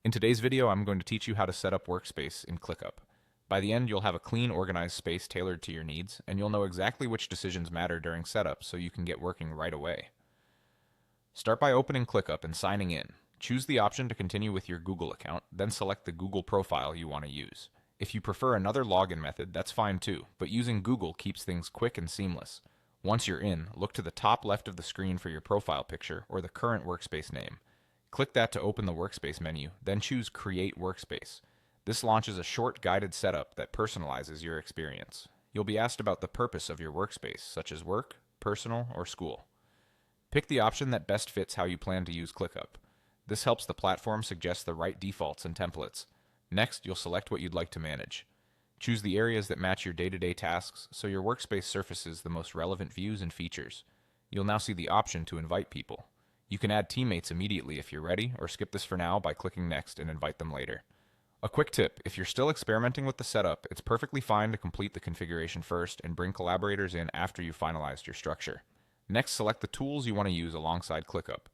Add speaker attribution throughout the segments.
Speaker 1: In today's video, I'm going to teach you how to set up Workspace in ClickUp. By the end, you'll have a clean, organized space tailored to your needs, and you'll know exactly which decisions matter during setup so you can get working right away. Start by opening ClickUp and signing in. Choose the option to continue with your Google account, then select the Google profile you want to use. If you prefer another login method, that's fine too, but using Google keeps things quick and seamless. Once you're in, look to the top left of the screen for your profile picture or the current Workspace name. Click that to open the Workspace menu, then choose Create Workspace. This launches a short guided setup that personalizes your experience. You'll be asked about the purpose of your workspace, such as work, personal, or school. Pick the option that best fits how you plan to use ClickUp. This helps the platform suggest the right defaults and templates. Next, you'll select what you'd like to manage. Choose the areas that match your day-to-day tasks so your workspace surfaces the most relevant views and features. You'll now see the option to invite people. You can add teammates immediately if you're ready, or skip this for now by clicking Next and invite them later. A quick tip, if you're still experimenting with the setup, it's perfectly fine to complete the configuration first and bring collaborators in after you've finalized your structure. Next, select the tools you want to use alongside ClickUp.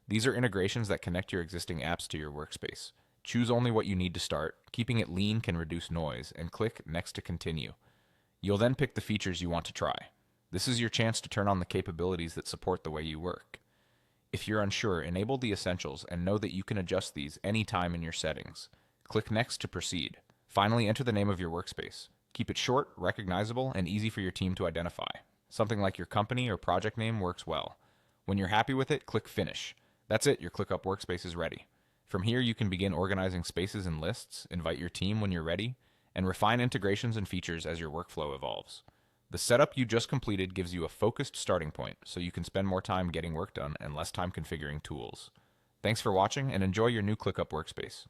Speaker 1: These are integrations that connect your existing apps to your workspace. Choose only what you need to start. Keeping it lean can reduce noise, and click Next to continue. You'll then pick the features you want to try. This is your chance to turn on the capabilities that support the way you work. If you're unsure, enable the essentials and know that you can adjust these anytime in your settings. Click Next to proceed. Finally, enter the name of your workspace. Keep it short, recognizable, and easy for your team to identify. Something like your company or project name works well. When you're happy with it, click Finish. That's it, your ClickUp workspace is ready. From here, you can begin organizing spaces and lists, invite your team when you're ready, and refine integrations and features as your workflow evolves. The setup you just completed gives you a focused starting point, so you can spend more time getting work done and less time configuring tools. Thanks for watching, and enjoy your new ClickUp workspace.